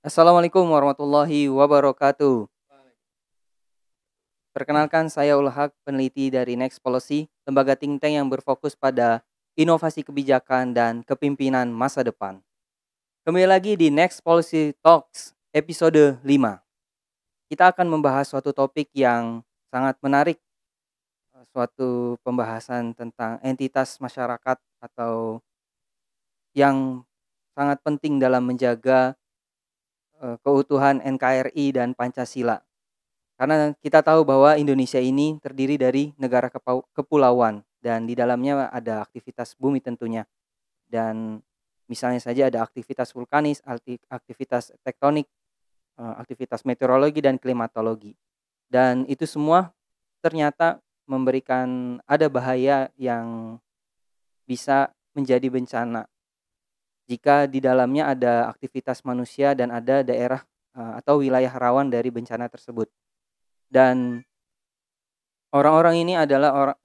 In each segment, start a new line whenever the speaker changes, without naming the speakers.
Assalamualaikum warahmatullahi wabarakatuh. Perkenalkan saya Ulhaq, peneliti dari Next Policy, lembaga think tank yang berfokus pada inovasi kebijakan dan kepemimpinan masa depan. Kembali lagi di Next Policy Talks episode 5. Kita akan membahas suatu topik yang sangat menarik, suatu pembahasan tentang entitas masyarakat atau yang sangat penting dalam menjaga keutuhan NKRI dan Pancasila. Karena kita tahu bahwa Indonesia ini terdiri dari negara kepulauan dan di dalamnya ada aktivitas bumi tentunya. Dan misalnya saja ada aktivitas vulkanis, aktivitas tektonik, aktivitas meteorologi dan klimatologi. Dan itu semua ternyata memberikan ada bahaya yang bisa menjadi bencana jika di dalamnya ada aktivitas manusia dan ada daerah atau wilayah rawan dari bencana tersebut. Dan orang-orang ini adalah orang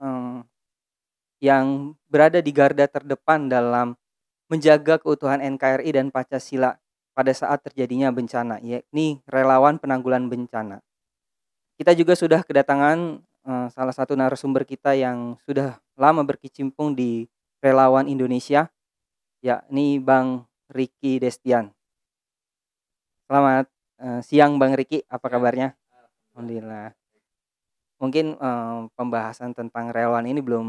yang berada di garda terdepan dalam menjaga keutuhan NKRI dan Pancasila pada saat terjadinya bencana, yakni relawan penanggulan bencana. Kita juga sudah kedatangan salah satu narasumber kita yang sudah lama berkecimpung di relawan Indonesia, yakni Bang Riki Destian. Selamat siang Bang Riki, apa kabarnya? Alhamdulillah. Mungkin pembahasan tentang relawan ini belum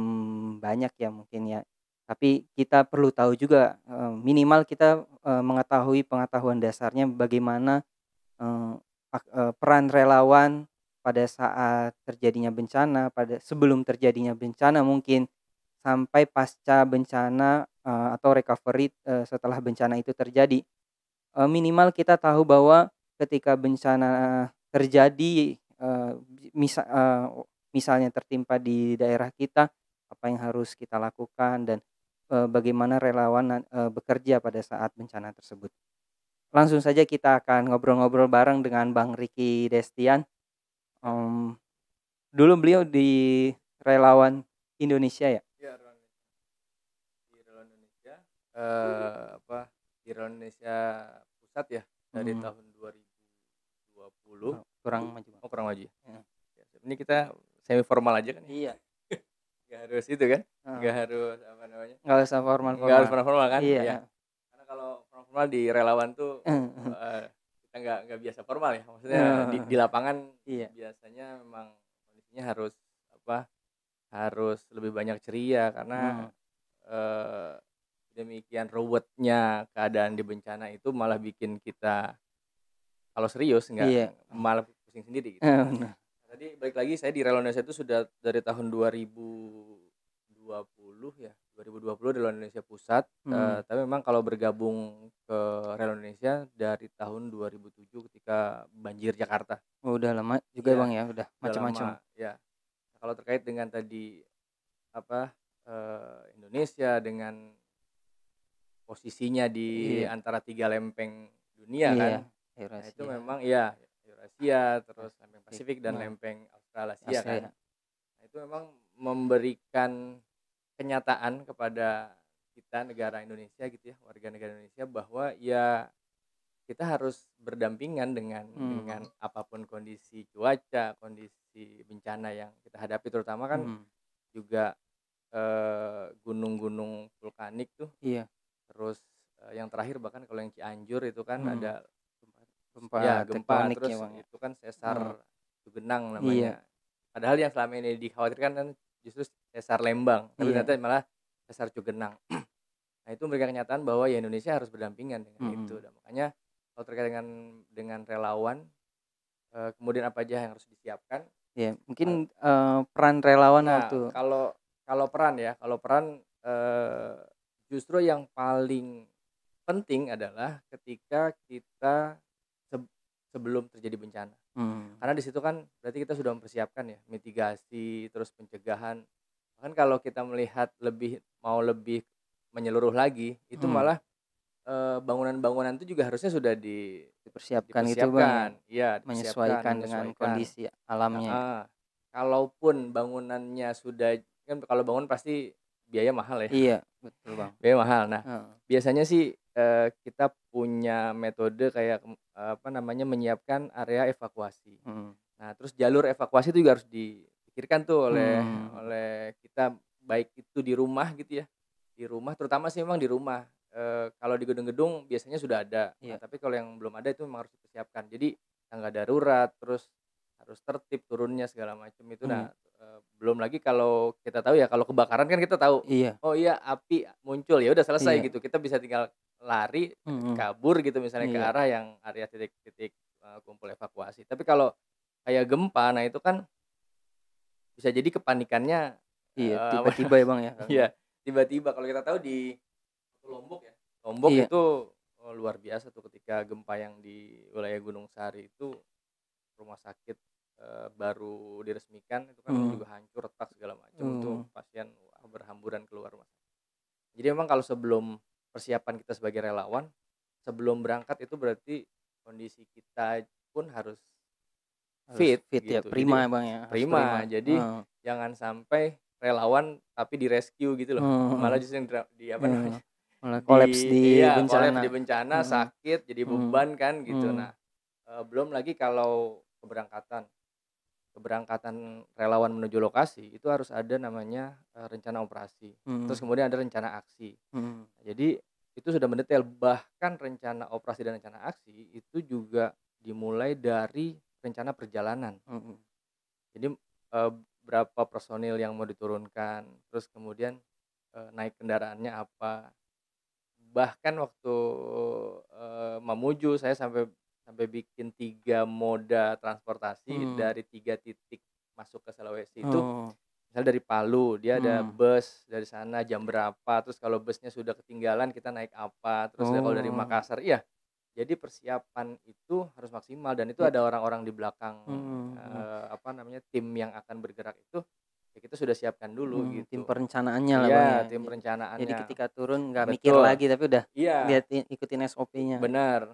banyak ya mungkin ya. Tapi kita perlu tahu juga, minimal kita mengetahui pengetahuan dasarnya bagaimana peran relawan pada saat terjadinya bencana, sebelum terjadinya bencana mungkin sampai pasca bencana atau recovery setelah bencana itu terjadi. Minimal kita tahu bahwa ketika bencana terjadi, misalnya tertimpa di daerah kita, apa yang harus kita lakukan dan bagaimana relawan bekerja pada saat bencana tersebut. Langsung saja kita akan ngobrol-ngobrol bareng dengan Bang Riki Destian. Dulu beliau di relawan Indonesia ya?
Iya, di relawan Indonesia, di relawan Indonesia Pusat ya, dari tahun 2020.
Kurang maju.
Oh, kurang maju. Ya. Ini kita semi formal aja kan?
Iya.
Nggak harus itu kan? Nggak harus apa namanya?
Nggak usah formal.
Nggak harus formal kan?
Iya.
Ya. Karena kalau formal di relawan tuh kita nggak biasa formal ya. Maksudnya di lapangan
Iya.
biasanya memang kondisinya harus lebih banyak ceria karena demikian ruwetnya keadaan di bencana itu malah bikin kita kalau serius malah pusing sendiri gitu. Tadi balik lagi, saya di relawan Indonesia itu sudah dari tahun 2020 ya, 2020 di relawan Indonesia Pusat. Tapi memang kalau bergabung ke relawan Indonesia dari tahun 2007 ketika banjir Jakarta.
Oh, udah lama juga ya, Bang ya, udah macam-macam.
Ya. Kalau terkait dengan tadi Indonesia dengan posisinya di antara 3 lempeng dunia kan. Nah, itu memang Eurasia, terus lempeng Pasifik dan lempeng Australasia kan. Nah, itu memang memberikan kenyataan kepada kita negara Indonesia gitu ya, warga negara Indonesia bahwa ya kita harus berdampingan dengan apapun kondisi cuaca, kondisi bencana yang kita hadapi, terutama kan juga gunung-gunung vulkanik tuh.
Iya.
Terus yang terakhir bahkan kalau yang Cianjur itu kan ada
gempa
terus
ya, Bang, ya?
itu kan sesar Cugenang namanya. Padahal yang selama ini dikhawatirkan kan justru sesar Lembang, tapi ternyata malah sesar Cugenang. Nah, itu memberikan kenyataan bahwa ya Indonesia harus berdampingan dengan itu. Dan makanya kalau terkait dengan relawan, kemudian apa aja yang harus disiapkan?
Ya, mungkin peran relawan waktu.
Kalau peran justru yang paling penting adalah ketika kita sebelum terjadi bencana. Karena di situ kan berarti kita sudah mempersiapkan ya mitigasi, terus pencegahan. Bahkan kalau kita melihat lebih menyeluruh lagi, itu malah bangunan-bangunan itu juga harusnya sudah
dipersiapkan gitu, Bang, ya?
Menyesuaikan
dengan kondisi alamnya.
Kalaupun bangunannya sudah, kan kalau bangun pasti biaya mahal ya.
Iya, betul, Bang.
Biaya mahal. Nah, biasanya sih kita punya metode kayak menyiapkan area evakuasi. Nah, terus jalur evakuasi itu juga harus dipikirkan tuh oleh kita, baik itu di rumah gitu ya, di rumah terutama sih memang di rumah. Kalau di gedung-gedung biasanya sudah ada. Nah, tapi kalau yang belum ada itu memang harus dipersiapkan. Jadi tangga darurat, terus harus tertib turunnya segala macam itu. Nah, belum lagi kalau kita tahu ya, kalau kebakaran kan kita tahu,
Iya.
oh iya api muncul, ya udah selesai
Iya.
gitu. Kita bisa tinggal lari, kabur gitu misalnya ke
Iya.
arah yang area titik-titik, kumpul evakuasi. Tapi kalau kayak gempa, nah itu kan bisa jadi kepanikannya,
Iya,
eee,
tiba-tiba ya, Bang, ya, Kang,
iya,
ya?
tiba-tiba. Kalau kita tahu di Lombok ya, Lombok
Iya.
itu, luar biasa tuh ketika gempa yang di wilayah Gunung Sahari itu, rumah sakit, baru diresmikan itu kan juga hancur, retak segala macam tuh, pasien wah berhamburan keluar rumah sakit. Jadi memang kalau sebelum persiapan kita sebagai relawan, sebelum berangkat itu berarti kondisi kita pun harus
Harus
fit
fit ya,
gitu.
prima
Jadi
ya, Bang, ya, harus prima.
prima, jadi jangan sampai relawan tapi di-rescue gitu loh. Malah justru yang
Malah kolaps di
kolaps di
bencana.
bencana, sakit, jadi
Mhm.
beban kan gitu.
Mhm.
Nah, belum lagi kalau keberangkatan keberangkatan relawan menuju lokasi, itu harus ada namanya, rencana operasi. Terus
Mhm.
kemudian ada rencana aksi.
Mhm.
Jadi itu sudah mendetail, bahkan rencana operasi dan rencana aksi itu juga dimulai dari rencana perjalanan.
Mhm.
Jadi, eee, berapa personil yang mau diturunkan, terus kemudian, naik kendaraannya apa. Bahkan waktu, Mamuju saya sampai sampai bikin 3 moda transportasi
Mhm.
dari 3 titik masuk ke Sulawesi itu,
Oh.
misalnya dari Palu, dia ada
Mhm.
bus dari sana jam berapa, terus kalau busnya sudah ketinggalan kita naik apa, terus kalau dari
Oh.
Makassar iya, jadi persiapan itu harus maksimal dan itu
Ya.
ada orang-orang di belakang,
Mhm.
tim yang akan bergerak itu, ya kita sudah siapkan dulu
Tim
gitu.
perencanaannya lah, Bang, ya.
Iya, tim
Jadi
perencanaannya.
ketika turun nggak mikir
Betul,
lagi tapi udah
iya,
ikutin SOP-nya.
benar,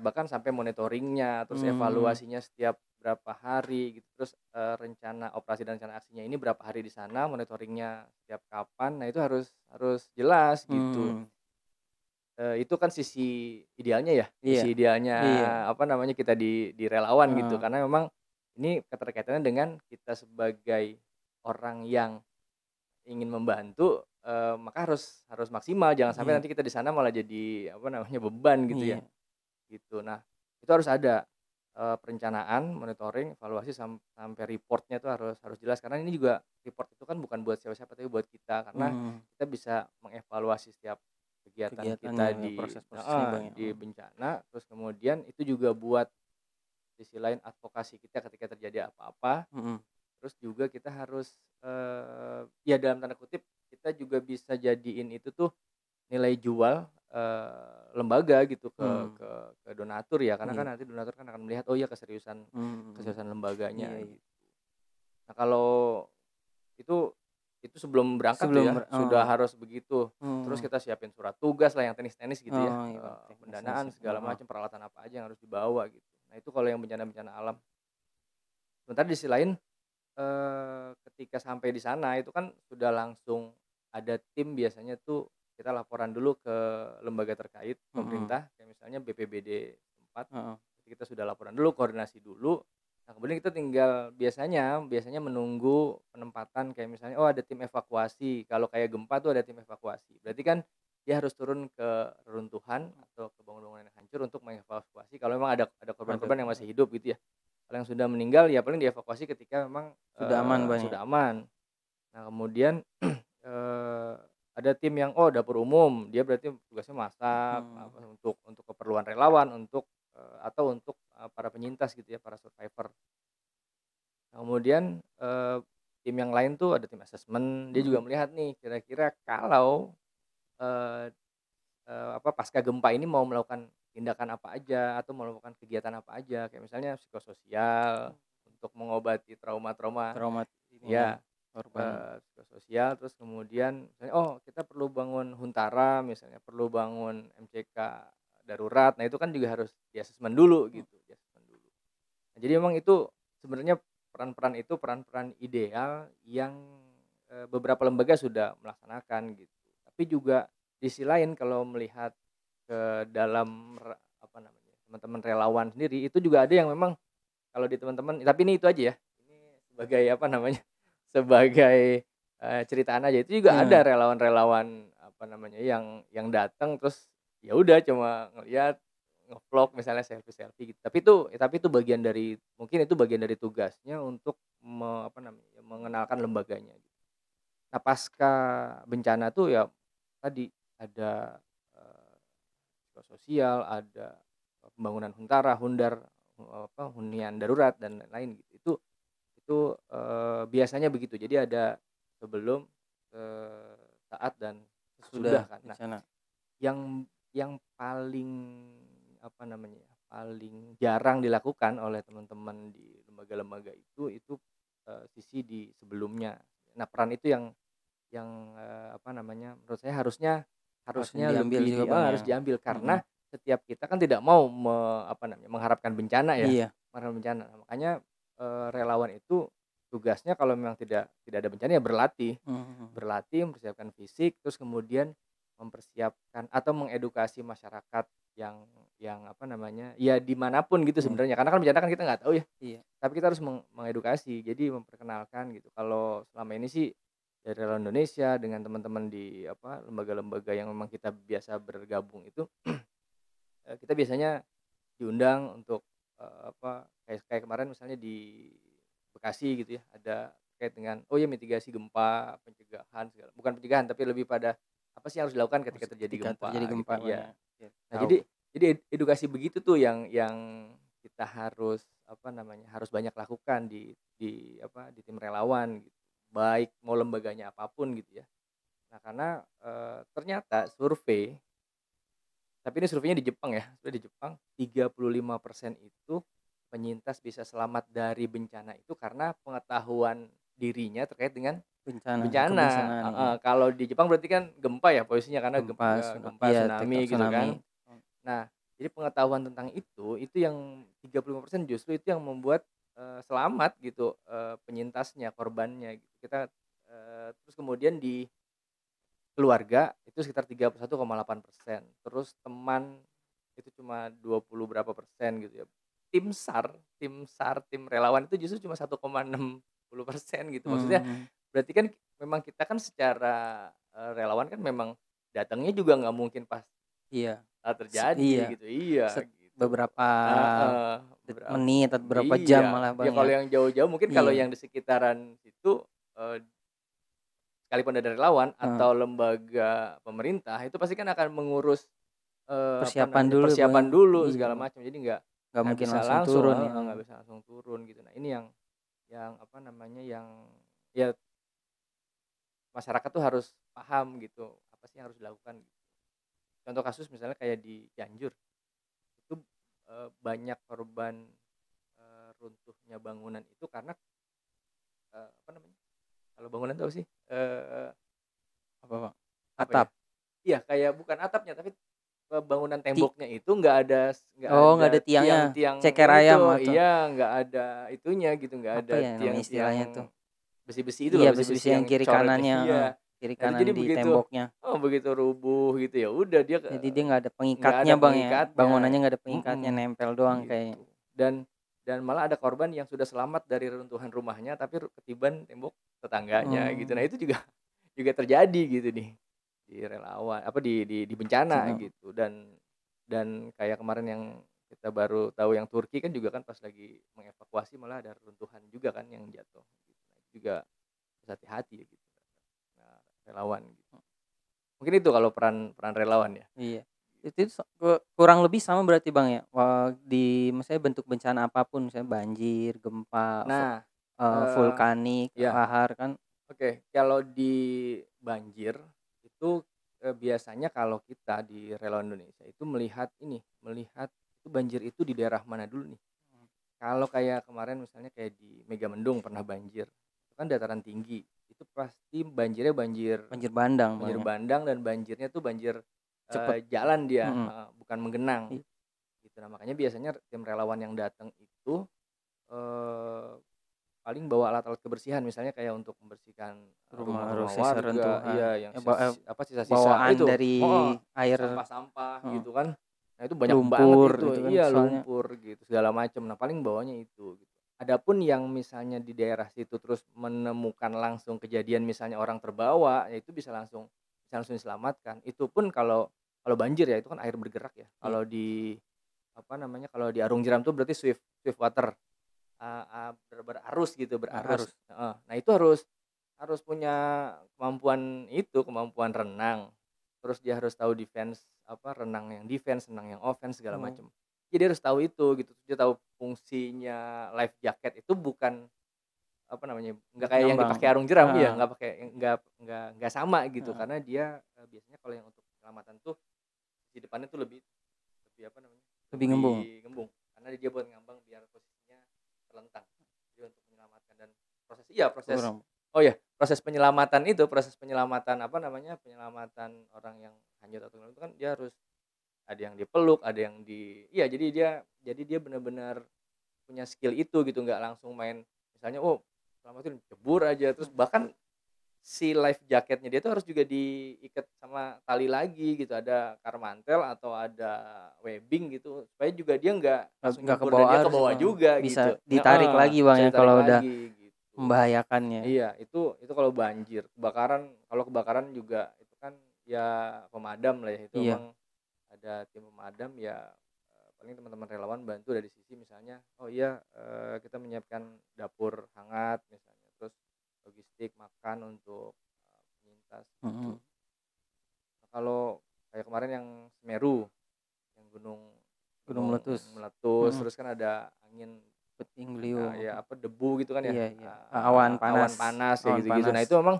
bahkan sampai monitoring-nya, terus
Mmm.
evaluasinya setiap berapa hari gitu, terus, rencana operasi dan rencana aksinya ini berapa hari di sana, monitoring-nya setiap kapan, nah itu harus harus jelas gitu.
Mhm.
Itu kan sisi idealnya ya,
Iya.
sisi idealnya
Iya.
kita di relawan gitu,
Heeh.
karena memang ini keterkaitannya dengan kita sebagai orang yang ingin membantu, maka harus harus maksimal, jangan sampai
Iya.
nanti kita di sana malah jadi beban gitu ya,
Iya.
gitu. Nah, itu harus ada, perencanaan, monitoring, evaluasi sampai report-nya tuh harus harus jelas, karena ini juga report itu kan bukan buat siapa-siapa tapi buat kita, karena
Mhm.
kita bisa mengevaluasi setiap kegiatan
Kegiatannya
kita
ya, proses-prosesnya,
heeh,
Bang, ya.
di bencana, terus kemudian itu juga buat sisi lain advokasi kita ketika terjadi apa-apa.
Mhm.
Terus juga kita harus, ya dalam tanda kutip, kita juga bisa jadiin itu tuh nilai jual, lembaga gitu
Mhm.
ke donatur ya, karena kan
Iya.
nanti donatur kan akan melihat, oh ya keseriusan
Mhm.
keseriusan lembaganya
Iya, iya.
gitu. Nah kalau itu itu sebelum berangkat tuh
Sebelum
ya, sudah harus begitu. Terus
mhm.
kita siapin surat tugas lah yang teknis-teknis gitu ya,
Oh, iya, Bang, teknisnya
pendanaan
sih,
segala macam, peralatan apa aja yang harus dibawa gitu. Nah itu kalau yang bencana-bencana alam. Sementara di sisi lain, ketika sampai di sana itu kan sudah langsung ada tim biasanya tuh kita laporan dulu ke lembaga terkait
Mhm.
pemerintah, kayak misalnya BPBD tempat,
Heeh.
kita sudah laporan dulu, koordinasi dulu. Nah, kemudian kita tinggal biasanya biasanya menunggu penempatan kayak misalnya, oh ada tim evakuasi, kalau kayak gempa tuh ada tim evakuasi. Berarti kan dia harus turun ke reruntuhan atau ke bangunan-bangunan yang hancur untuk mengevakuasi kalau memang ada
Ada
korban-korban yang masih hidup gitu ya. Kalau yang sudah meninggal ya paling dievakuasi ketika memang,
sudah aman, Bang, ya?
sudah aman. Nah kemudian, eee, ada tim yang, oh dapur umum, dia berarti tugasnya masak,
Mhm.
untuk keperluan relawan, atau untuk, para penyintas gitu ya, para survivor. Nah kemudian, tim yang lain tuh ada tim asesmen, dia juga
Mhm.
melihat nih kira-kira kalau, eee pasca gempa ini mau melakukan tindakan apa aja, atau melakukan kegiatan apa aja, kayak misalnya psikososial, untuk mengobati trauma-trauma
Trauma ini ya,
ya,
korban.
psikososial, terus kemudian misalnya, oh kita perlu bangun huntara misalnya, perlu bangun MCK darurat, nah itu kan juga harus di-asesmen dulu
Mhm.
gitu, di-asesmen dulu. Nah jadi memang itu sebenarnya peran-peran itu peran-peran ideal yang, beberapa lembaga sudah melaksanakan gitu. Tapi juga di sisi lain kalau melihat ke dalam apa namanya, teman-teman relawan sendiri itu juga ada yang memang kalau di teman-teman, tapi ini itu aja ya, ini sebagai apa namanya, sebagai, ceritaan aja, itu juga ada relawan-relawan apa namanya, yang datang terus ya udah cuma ngelihat, nge-vlog misalnya selfie-selfie gitu. Tapi itu bagian dari, mungkin itu bagian dari tugasnya untuk apa namanya, mengenalkan lembaganya gitu. Nah, pasca bencana tuh ya tadi ada, psikososial, ada pembangunan huntara, hunian darurat dan lain-lain gitu. Biasanya begitu. Jadi ada sebelum, saat dan sesudah kan. Nah,
bencana.
yang paling apa namanya ya, paling jarang dilakukan oleh teman-teman di lembaga-lembaga itu, sisi di sebelumnya. Nah, peran itu yang apa namanya, menurut saya harusnya
diambil
lebih
juga, Bang,
harus
ya?
diambil karena setiap kita kan tidak mau apa namanya, mengharapkan bencana ya,
Iya.
mengharapkan bencana. Nah, makanya, relawan itu tugasnya kalau memang tidak ada bencana ya berlatih. Berlatih, mempersiapkan fisik, terus kemudian mempersiapkan atau mengedukasi masyarakat yang apa namanya, ya dimanapun gitu sebenarnya, karena kan bencana kan kita nggak tahu ya,
Iya.
tapi kita harus mengedukasi, jadi memperkenalkan gitu. Kalau selama ini sih dari Relawan Indonesia dengan teman-teman di apa, lembaga-lembaga yang memang kita biasa bergabung itu, kita biasanya diundang untuk, apa, kayak kemarin misalnya di Bekasi gitu ya, ada terkait dengan, oh ya mitigasi gempa, pencegahan segala, bukan pencegahan tapi lebih pada apa sih yang harus dilakukan ketika terjadi
Ketika
gempa
terjadi
gitu,
gempa, Bang,
iya.
ya? Iya,
Nah,
tahu.
jadi edukasi begitu tuh yang kita harus apa namanya, harus banyak lakukan di apa, di tim relawan gitu, baik mau lembaganya apapun gitu ya. Nah, karena, ternyata survei, tapi ini surveinya di Jepang ya, survei di Jepang 35% itu penyintas bisa selamat dari bencana itu karena pengetahuan dirinya terkait dengan bencana.
Kebencanaan, iya.
Heeh, kalau di Jepang berarti kan gempa ya posisinya karena gempa,
Iya,
tsunami gitu
tsunami.
kan. Nah, jadi pengetahuan tentang itu yang 35% justru itu yang membuat, selamat gitu, penyintasnya, korbannya gitu. Kita, terus kemudian di keluarga itu sekitar 31,8%, terus teman itu cuma 20 berapa persen gitu ya. Tim relawan itu justru cuma 1,60% gitu. Maksudnya berarti kan memang kita kan secara, relawan kan memang datangnya juga nggak mungkin pas
Iya.
saat terjadi
Iya.
gitu, iya gitu.
Beberapa
Heeh,
menit atau beberapa jam
iya,
malah,
ya
Bang, ya?
kalau yang jauh-jauh mungkin kalau
Iya.
yang di sekitaran situ, sekalipun ada relawan
Heeh.
atau lembaga pemerintah itu pasti kan akan mengurus, apa
Persiapan
namanya,
dulu, Bang,
persiapan
ya?
dulu
Iya,
segala
Bang.
macam. Jadi nggak
Nggak
nggak
mungkin
bisa
langsung
langsung,
turun, ya?
heeh, nggak bisa langsung turun gitu. Nah, ini yang apa namanya, yang ya masyarakat tuh harus paham gitu, apa sih yang harus dilakukan gitu. Contoh kasus misalnya kayak di Cianjur, itu, banyak korban, runtuhnya bangunan itu karena, apa namanya, kalau bangunan tahu sih,
Apa, Bang?
apa ya,
Atap?
iya kayak bukan atapnya tapi bangunan
Ti
temboknya itu nggak
Oh,
ada
nggak ada tiangnya?
tiang-tiang
Ceker
yang itu,
ayam atau
iya, nggak ada itunya gitu, nggak
apa
ada
ya nama istilahnya tuh?
tiang-tiang besi-besi itu
Iya,
loh,
besi-besi
besi-besi
yang
yang
kiri
coret
kanannya, heeh,
iya.
kiri
Nah, itu
kanan
jadi
di
begitu,
temboknya.
begitu rubuh gitu ya udah dia
Jadi dia nggak ada
nggak
pengikatnya,
ada
Bang, ya? Bangunannya
pengikatnya,
nggak ada pengikatnya, nempel doang kayak
gitu. Dan malah ada korban yang sudah selamat dari reruntuhan rumahnya tapi ketiban tembok tetangganya gitu. Nah, itu juga juga terjadi gitu di relawan apa di bencana
bencana.
gitu. Dan kayak kemarin yang kita baru tahu yang Turki kan juga kan pas lagi mengevakuasi malah ada reruntuhan juga kan yang jatuh gitu. Nah, itu juga harus hati-hati ya gitu. Nah, relawan gitu. Mungkin itu kalau peran peran relawan ya.
Iya. Itu kurang lebih sama berarti, Bang, ya? Di misalnya bentuk bencana apapun, misalnya banjir, gempa,
Nah, eee,
vulkanik,
ya,
lahar kan.
oke. Kalau di banjir itu, biasanya kalau kita di Relawan Indonesia itu melihat itu banjir itu di daerah mana dulu nih. Kalau kayak kemarin misalnya kayak di Megamendung pernah banjir, itu kan dataran tinggi, itu pasti banjirnya
Banjir bandang, Bang,
banjir
ya?
bandang dan banjirnya tuh banjir,
Cepet.
jalan dia,
Mhm.
heeh, bukan menggenang,
I
gitu. Nah, makanya biasanya tim relawan yang datang itu, eee paling bawa alat-alat kebersihan misalnya kayak untuk membersihkan rumah-rumah warga, iya yang sisa-sisa
bawaan
itu,
dari air
sampah-sampah gitu kan. Nah itu banyak
lumpur
banget itu,
kan
iya
soalnya.
lumpur gitu segala macam. Nah paling bawanya itu gitu. Adapun yang misalnya di daerah situ terus menemukan langsung kejadian misalnya orang terbawa, ya itu bisa langsung diselamatkan. Itu pun kalau banjir ya itu kan air bergerak ya. Kalau di kalau di Arung Jeram tuh berarti swift water. Berarus gitu, berarus. Heeh. Nah itu harus punya kemampuan renang. Terus dia harus tahu renang yang defense, renang yang offense segala macam. Jadi dia harus tahu itu gitu. Dia tahu fungsinya life jacket itu bukan nggak kayak yang dipakai Arung Jeram, iya nggak pakai, nggak sama gitu. Karena dia biasanya kalau yang untuk penyelamatan tuh di depannya tuh lebih
lebih ngembung.
Karena dia buat ngambang biar posisinya terlentang. Jadi untuk menyelamatkan dan proses penyelamatan penyelamatan orang yang hanyut atau itu kan dia harus ada yang dipeluk, ada yang jadi dia benar-benar punya skill itu gitu, nggak langsung main misalnya selamatin jebur aja, terus bahkan si life jacketnya dia tuh harus juga diikat sama tali lagi gitu, ada karmantel atau ada webbing gitu supaya juga dia nggak langsung nyebur dan dia ke bawah juga
bisa
gitu.
ditarik lagi Bang ya kalau udah
gitu.
membahayakan ya.
Iya, itu kalau banjir, kalau kebakaran juga itu kan ya pemadam lah ya, itu memang ada tim pemadam ya, paling teman-teman relawan bantu dari sisi misalnya kita menyiapkan dapur hangat misalnya, terus logistik makan untuk penyintas gitu. Nah, kalau kayak kemarin yang Semeru, yang gunung meletus, terus kan ada angin
puting beliung,
debu gitu kan ya,
awan panas
kayak gitu-gitu. Nah itu memang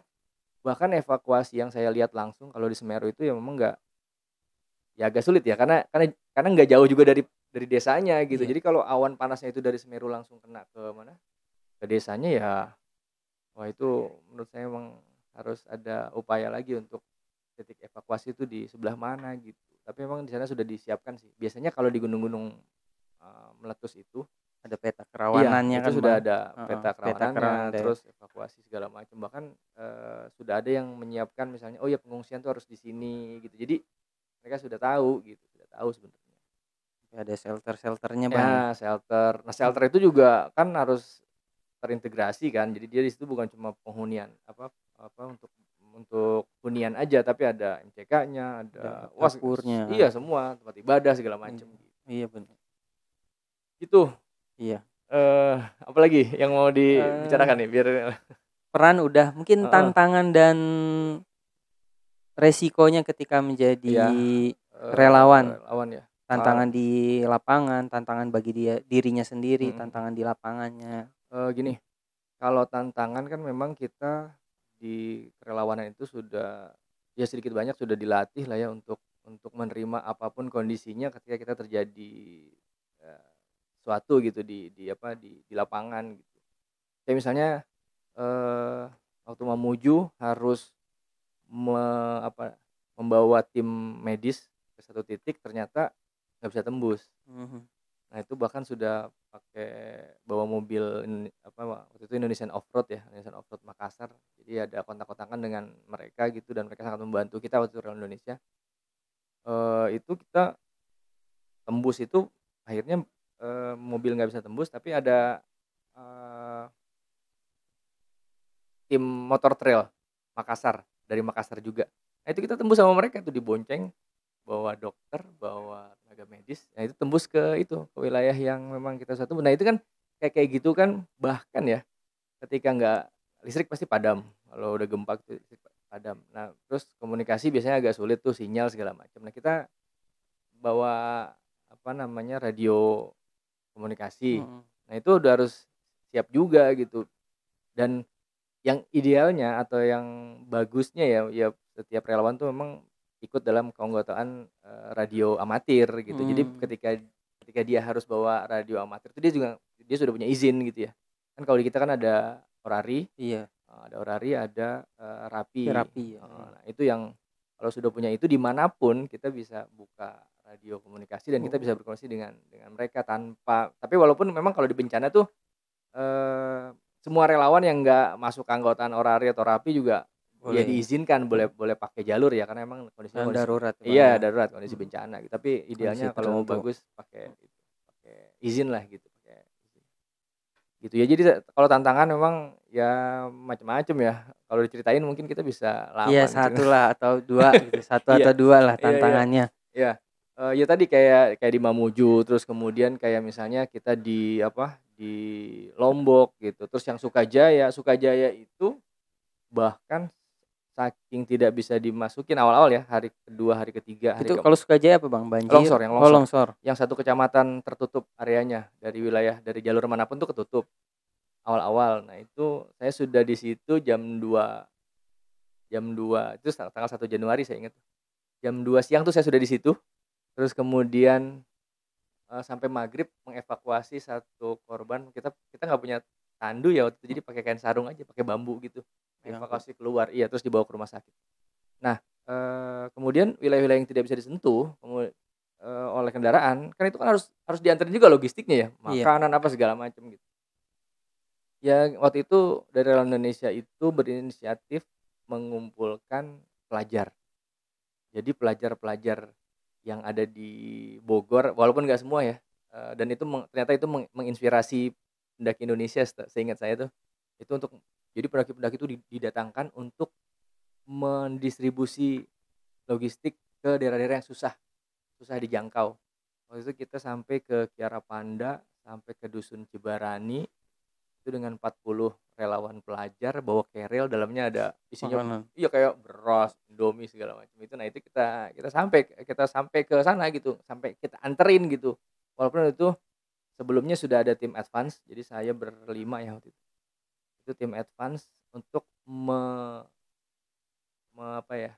bahkan evakuasi yang saya lihat langsung kalau di Semeru itu ya memang agak sulit ya, karena nggak jauh juga dari desanya gitu. Jadi kalau awan panasnya itu dari Semeru langsung kena ke desanya ya, wah itu menurut saya memang harus ada upaya lagi untuk titik evakuasi itu di sebelah mana gitu. Tapi memang di sana sudah disiapkan sih. Biasanya kalau di gunung-gunung meletus itu
ada peta kerawanannya
itu
kan
sudah
Bang.
ada peta kerawanannya, terus evakuasi segala macam. Bahkan sudah ada yang menyiapkan misalnya pengungsian tuh harus di sini gitu. Jadi mereka sudah tahu sebenarnya.
Ada shelternya Bang.
Ya, shelter. Nah, shelter itu juga kan harus terintegrasi kan. Jadi dia di situ bukan cuma penghunian untuk hunian aja, tapi ada MCK-nya, ada
dapurnya.
Iya, semua tempat ibadah segala macam gitu.
Iya benar.
Gitu.
Iya.
Apalagi yang mau dibicarakan nih biar
peran udah, mungkin tantangan dan resikonya ketika menjadi relawan
ya.
Tantangan di lapangan, tantangan bagi dirinya sendiri, tantangan di lapangannya.
Gini, kalau tantangan kan memang kita di kerelawanan itu sudah ya sedikit banyak sudah dilatih lah ya untuk menerima apapun kondisinya ketika kita terjadi sesuatu gitu di lapangan gitu. Kayak misalnya waktu Mamuju harus membawa tim medis ke satu titik, ternyata nggak bisa tembus. Nah itu bahkan sudah pakai bawa mobil waktu itu Indonesian Offroad Makassar. Jadi ada kontak-kontakan dengan mereka gitu, dan mereka sangat membantu kita waktu itu Relawan Indonesia. Itu kita tembus itu akhirnya mobil nggak bisa tembus, tapi ada tim motor trail Makassar, dari Makassar juga. Nah itu kita tembus sama mereka tuh, dibonceng, bawa dokter, bawa tenaga medis. Nah itu tembus ke wilayah yang memang kita satu. Nah itu kan kayak gitu kan, bahkan ya ketika nggak listrik pasti padam. Kalau udah gempa itu listrik padam. Nah terus komunikasi biasanya agak sulit tuh, sinyal segala macam. Nah kita bawa radio komunikasi. Nah itu udah harus siap juga gitu. Dan yang idealnya atau yang bagusnya ya setiap relawan tuh memang ikut dalam keanggotaan radio amatir gitu. Jadi ketika dia harus bawa radio amatir itu dia sudah punya izin gitu ya. Kan kalau di kita kan ada orari.
Iya.
Ada orari, ada rapi.
Nah,
itu yang kalau sudah punya itu, dimanapun kita bisa buka radio komunikasi dan kita bisa berkomunikasi dengan mereka tapi walaupun memang kalau di bencana tuh semua relawan yang nggak masuk keanggotaan ORARI atau RAPI juga ya diizinkan boleh pakai jalur ya, karena emang kondisinya kondisi
darurat
iya darurat, kondisi bencana gitu. Tapi
kondisi
idealnya kalau mau
tertentu.
bagus pakai izin lah gitu, pakai izin. Gitu ya. Jadi kalau tantangan memang ya macam-macam ya. Kalau diceritain mungkin kita bisa
Iya,
lama nih cerita.
1 lah atau 2 gitu, 1
Iya,
atau 2 lah
iya iya,
tantangannya.
iya. Ya tadi kayak di Mamuju, terus kemudian kayak misalnya kita di di Lombok gitu, terus yang Sukajaya itu bahkan saking tidak bisa dimasukin awal-awal ya, hari kedua, hari ketiga, hari
Itu kalau Sukajaya apa Bang? Banjir?
longsor, yang
Oh,
longsor.
longsor.
Yang satu kecamatan tertutup areanya, dari jalur manapun tuh ketutup awal-awal. Nah itu saya sudah di situ jam 2 itu tanggal 1 Januari saya ingat. Jam 2 siang tuh saya sudah di situ, terus kemudian sampai maghrib mengevakuasi satu korban. Kita nggak punya tandu ya waktu itu, jadi pakai kain sarung aja, pakai bambu gitu, evakuasi keluar. Iya, terus dibawa ke rumah sakit. Nah, kemudian wilayah-wilayah yang tidak bisa disentuh oleh kendaraan, kan itu kan harus diantarin juga logistiknya ya,
Iya.
makanan apa segala macam gitu. Ya waktu itu dari Relawan Indonesia itu berinisiatif mengumpulkan pelajar. Jadi pelajar-pelajar yang ada di Bogor, walaupun nggak semua ya, dan itu ternyata itu menginspirasi pendaki Indonesia seingat saya tuh. Itu untuk jadi pendaki-pendaki itu didatangkan untuk mendistribusi logistik ke daerah-daerah yang susah dijangkau. Waktu itu kita sampai ke Kiara Panda, sampai ke Dusun Cibarani, itu dengan 40 relawan pelajar bawa keril, dalamnya ada isinya
Makanan.
iya kayak beras, Indomie segala macam itu. Nah itu kita sampai ke sana gitu, sampai kita anterin gitu. Walaupun itu sebelumnya sudah ada tim advance, jadi saya berlima ya waktu itu. Itu tim advance untuk apa ya,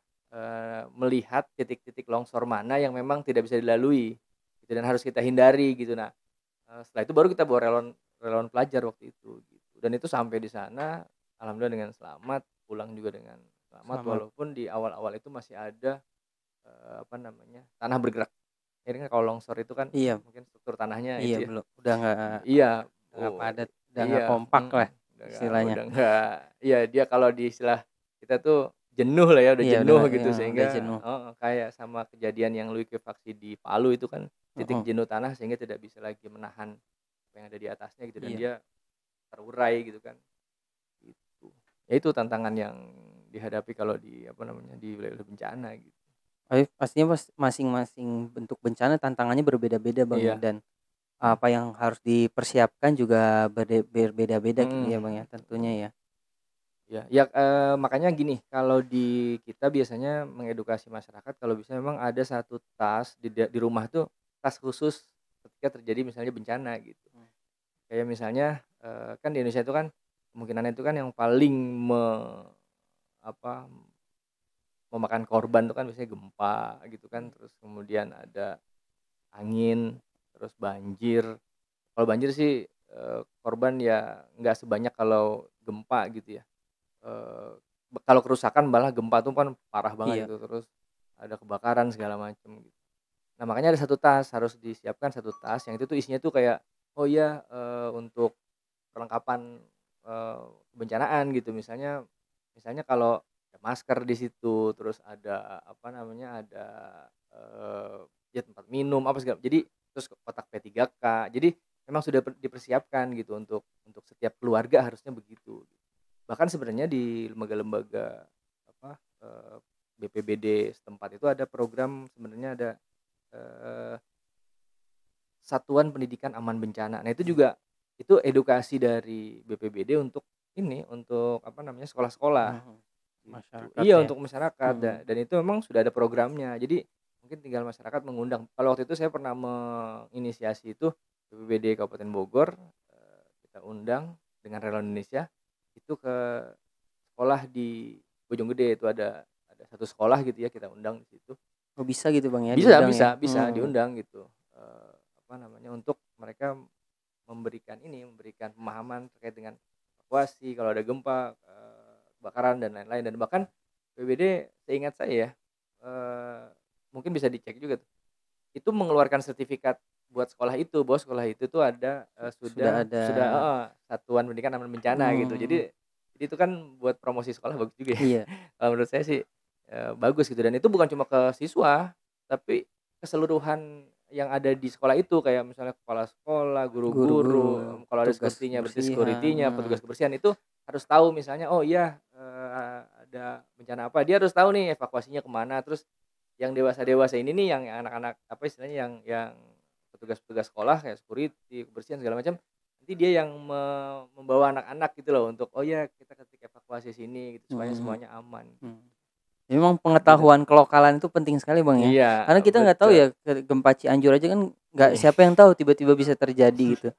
melihat titik-titik longsor mana yang memang tidak bisa dilalui gitu dan harus kita hindari gitu. Nah, setelah itu baru kita bawa relawan relawan pelajar waktu itu gitu, dan itu sampai di sana alhamdulillah dengan selamat, pulang juga dengan selamat
Selamat.
walaupun di awal-awal itu masih ada, tanah bergerak. Jadi kan kalau longsor itu kan
Iya.
mungkin struktur tanahnya
Iya,
itu ya,
belum udah
iya,
nggak padat, udah nggak
iya,
kompak lah istilahnya.
udah nggak iya dia kalau di istilah kita tuh jenuh lah ya, udah
Iya,
jenuh
ya,
gitu
udah
sehingga
jenuh.
kayak sama kejadian yang likuifaksi di Palu itu kan titik
Heeh.
jenuh tanah sehingga tidak bisa lagi menahan apa yang ada di atasnya gitu dan
Iya.
dia terurai gitu kan, gitu. Ya itu tantangan yang dihadapi kalau di wilayah bencana gitu.
Pastinya masing-masing bentuk bencana tantangannya berbeda-beda Bang ya,
Iya,
dan apa yang harus dipersiapkan juga berbeda-beda gitu ya Bang ya, tentunya ya.
ya ya, makanya gini, kalau di kita biasanya mengedukasi masyarakat kalau bisa memang ada satu tas di rumah tuh, tas khusus ketika terjadi misalnya bencana gitu. Kayak misalnya, kan di Indonesia itu kan kemungkinan itu kan yang paling apa, memakan korban itu kan biasanya gempa gitu kan, terus kemudian ada angin, terus banjir. Kalau banjir sih, korban ya nggak sebanyak kalau gempa gitu ya. Eee, kalau kerusakan malah gempa tuh kan parah banget
Iya.
itu, terus ada kebakaran segala macam gitu. Nah makanya ada satu tas, harus disiapkan satu tas yang itu tuh isinya tuh kayak, oh iya, untuk perlengkapan, kebencanaan gitu. Misalnya kalau ada masker di situ, terus ada apa namanya, ada, ya tempat minum apa segala jadi terus kotak P3K. Jadi memang sudah dipersiapkan gitu untuk setiap keluarga harusnya begitu. Bahkan sebenarnya di lembaga-lembaga apa, BPBD setempat itu ada program sebenarnya ada, eee, Satuan Pendidikan Aman Bencana. Nah itu juga itu edukasi dari BPBD untuk ini, untuk apa namanya, sekolah-sekolah
Mhm.
gitu.
Masyarakat
Iya
ya.
untuk masyarakat
Mhm.
dan itu memang sudah ada programnya. Jadi mungkin tinggal masyarakat mengundang. Kalau waktu itu saya pernah menginisiasi itu BPBD Kabupaten Bogor, kita undang dengan Relawan Indonesia itu ke sekolah di Bojonggede, itu ada satu sekolah gitu ya, kita undang di situ.
Oh, bisa gitu Bang ya,
Bisa
diundang ya?
bisa bisa diundang gitu, apa namanya, untuk mereka memberikan pemahaman terkait dengan evakuasi kalau ada gempa, kebakaran dan lain-lain, dan bahkan BPBD seingat saya ya, mungkin bisa dicek juga tuh, itu mengeluarkan sertifikat buat sekolah itu, bahwa sekolah itu tuh ada
Sudah ada.
satuan pendidikan aman bencana gitu. Jadi itu kan buat promosi sekolah bagus juga ya.
Iya.
Kalau menurut saya sih bagus gitu, dan itu bukan cuma ke siswa, tapi keseluruhan yang ada di sekolah itu, kayak misalnya kepala sekolah, guru-guru, kalau ada
petugas
security-nya, berarti
kebersihan,
security-nya, petugas kebersihan itu harus tahu misalnya, oh iya ada bencana apa, dia harus tahu nih evakuasinya kemana. Terus yang dewasa-dewasa ini nih, yang anak-anak apa istilahnya, yang petugas-petugas sekolah kayak security, kebersihan segala macam, nanti dia yang membawa anak-anak gitu loh untuk, oh ya kita ketika evakuasi sini gitu supaya semuanya aman.
Memang pengetahuan kelokalan itu penting sekali Bang ya.
Iya,
Karena kita nggak tahu ya, gempa Cianjur aja kan nggak siapa yang tahu tiba-tiba bisa terjadi gitu.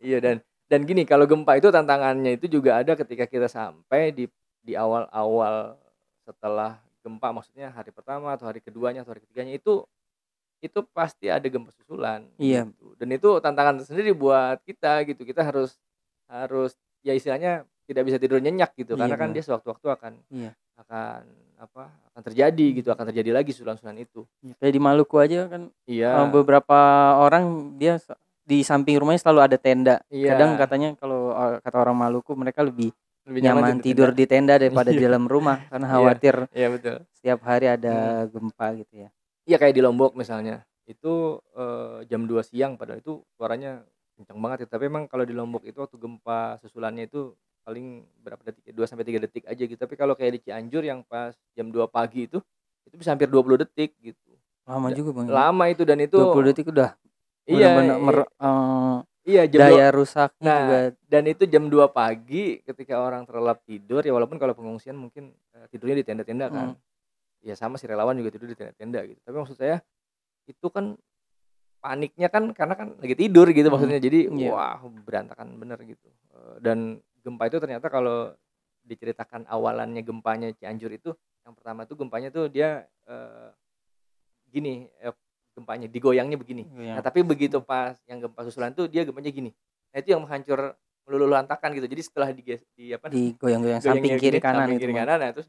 Iya, dan gini, kalau gempa itu tantangannya itu juga ada ketika kita sampai di awal-awal setelah gempa, maksudnya hari pertama atau hari keduanya atau hari ketiganya itu pasti ada gempa susulan.
Iya.
Gitu. Dan itu tantangan tersendiri buat kita gitu. Kita harus ya istilahnya tidak bisa tidur nyenyak gitu, karena kan dia sewaktu-waktu akan terjadi gitu, akan terjadi lagi susulan-susulan itu.
Kayak di Maluku aja kan, beberapa orang dia di samping rumahnya selalu ada tenda. Kadang katanya kalau kata orang Maluku, mereka lebih nyaman tidur di tenda daripada di dalam rumah, karena khawatir
betul.
setiap hari ada gempa gitu ya.
Iya, kayak di Lombok misalnya, itu jam 2 siang padahal itu suaranya kencang banget ya, tapi emang kalau di Lombok itu waktu gempa susulannya itu paling berapa detik ya, 2 sampai 3 detik aja gitu. Tapi kalau kayak di Cianjur yang pas jam 2 pagi itu bisa hampir 20 detik gitu.
Lama juga Bang.
Lama itu, dan itu
20 detik udah benar-benar
jam
daya rusaknya juga.
Dan itu jam 2 pagi ketika orang terlelap tidur ya, walaupun kalau pengungsian mungkin tidurnya di tenda-tenda kan. Ya sama sih, relawan juga tidur di tenda-tenda gitu. Tapi maksud saya itu kan paniknya kan karena kan lagi tidur gitu maksudnya. Jadi wah, berantakan bener gitu. Dan gempa itu ternyata kalau diceritakan awalannya gempanya Cianjur itu, yang pertama tuh gempanya tuh dia gini, gempanya digoyangnya begini. Nah, tapi begitu pas yang gempa susulan tuh dia gempanya gini. Nah, itu yang menghancur meluluh lantakan gitu. Jadi setelah
digoyang-goyang samping kiri kanan itu.
Nah, terus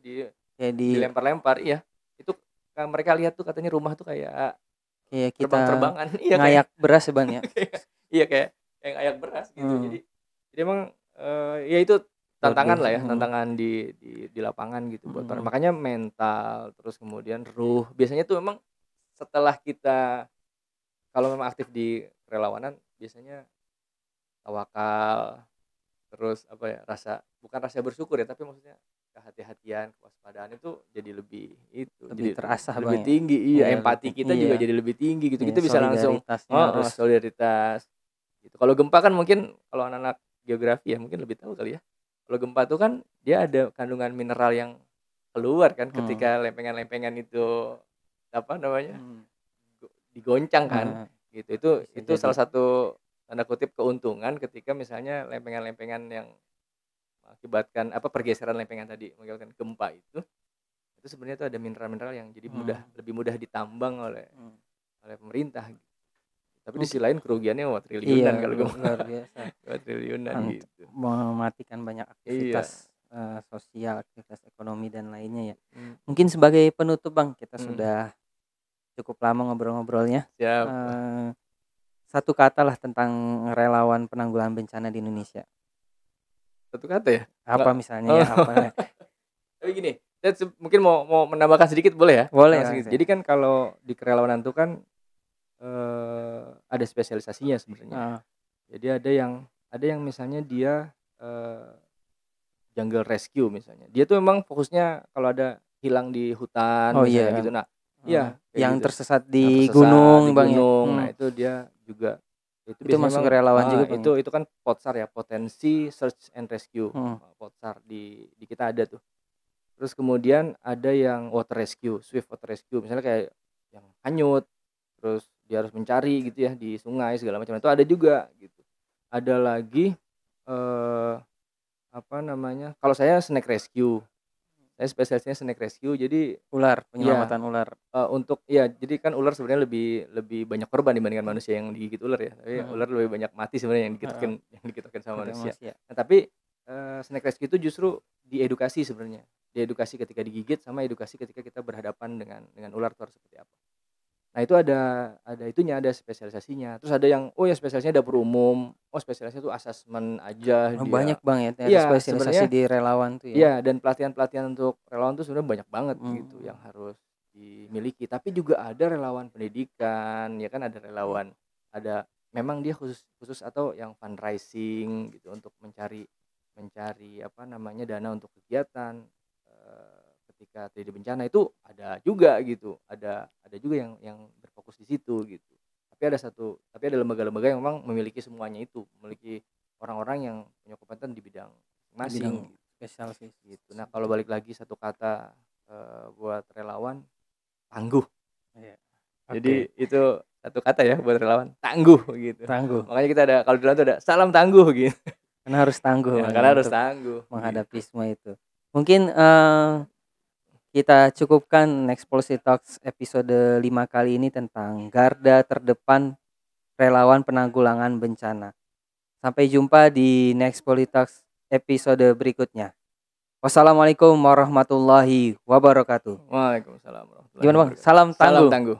dilempar-lempar, iya. Itu mereka lihat tuh katanya rumah tuh kayak
kita
terbang-terbangan.
Iya, ngayak beras ya Bang ya.
Iya, kayak ngayak beras gitu. Jadi emang ya itu tantangan lah ya, tantangan di lapangan gitu buat para. Makanya mental, terus kemudian ruh. Biasanya tuh memang setelah kita, kalau memang aktif di relawanan, biasanya tawakal, terus bukan rasa bersyukur ya, tapi maksudnya kehati-hatian, kewaspadaan itu jadi lebih
terasa
lebih tinggi. Iya, empati kita juga jadi lebih tinggi gitu. Kita bisa langsung solidaritas gitu. Kalau gempa kan mungkin, kalau anak-anak geografi ya mungkin lebih tahu kali ya. Kalau gempa tuh kan dia ada kandungan mineral yang keluar kan ketika lempengan-lempengan itu digoncang kan gitu. Itu salah satu tanda kutip keuntungan ketika misalnya lempengan-lempengan yang mengakibatkan pergeseran lempengan tadi mengakibatkan gempa itu sebenarnya itu ada mineral-mineral yang jadi lebih mudah ditambang oleh pemerintah gitu. Tapi di sisi lain kerugiannya triliunan kalau gempa.
Luar biasa.
Triliunan gitu.
Mematikan banyak aktivitas sosial, aktivitas ekonomi dan lainnya ya. Mungkin sebagai penutup Bang, kita sudah cukup lama ngobrol-ngobrolnya.
Siap.
Satu kata lah tentang relawan penanggulangan bencana di Indonesia.
Satu kata ya?
Apa misalnya ya? Apa?
Tapi gini, saya mungkin mau menambahkan sedikit, boleh ya?
Boleh.
Jadi kan kalau di kerelawanan itu kan ada spesialisasinya sebenarnya. Jadi ada yang misalnya dia jungle rescue misalnya. Dia tuh memang fokusnya kalau ada hilang di hutan misalnya gitu. Nah,
yang
gitu.
tersesat di gunung Bang ya.
Nah, itu dia juga
itu masuk ke relawan juga Bang.
Itu kan POTSAR ya, potensi search and rescue. POTSAR di kita ada tuh. Terus kemudian ada yang water rescue, swift water rescue, misalnya kayak yang hanyut, terus dia harus mencari gitu ya di sungai segala macam, itu ada juga gitu. Ada lagi kalau saya snake rescue, saya spesialisnya snake rescue, jadi
ular, penyelamatan ular.
Jadi kan ular sebenarnya lebih banyak korban dibandingkan manusia yang digigit ular ya, tapi ular lebih banyak mati sebenarnya yang digigitkan sama manusia. Nah, tapi snake rescue itu justru diedukasi sebenarnya, diedukasi ketika digigit sama edukasi ketika kita berhadapan dengan ular itu harus seperti apa. Nah itu ada itunya, ada spesialisasinya. Terus ada yang yang spesialisasinya dapur umum, spesialisasinya tuh asesmen aja dia.
Banyak banget ya
Iya,
spesialisasi di relawan tuh ya.
Iya, dan pelatihan-pelatihan untuk relawan tuh sebenarnya banyak banget gitu yang harus dimiliki. Tapi juga ada relawan pendidikan, ya kan, ada relawan, ada memang dia khusus atau yang fundraising gitu untuk mencari apa namanya, dana untuk kegiatan ketika terjadi bencana itu ada juga gitu. Ada juga yang berfokus di situ gitu. Tapi ada lembaga-lembaga yang memang memiliki semuanya itu, memiliki orang-orang yang punya kompeten di bidang masing-masing
spesialis
gitu. Nah, kalau balik lagi satu kata buat relawan, tangguh. Jadi itu satu kata ya buat relawan, tangguh gitu.
Tangguh.
Makanya kita ada, kalau di dalam itu ada salam tangguh gitu.
Karena harus tangguh.
Ya, karena harus tangguh
menghadapi semua itu. Mungkin kita cukupkan Next Policy Talks episode 5 kali ini tentang garda terdepan relawan penanggulangan bencana. Sampai jumpa di Next Policy Talks episode berikutnya. Wassalamualaikum warahmatullahi wabarakatuh.
Waalaikumsalam warahmatullahi
wabarakatuh. Gimana Bang? Salam tangguh.
Salam tangguh.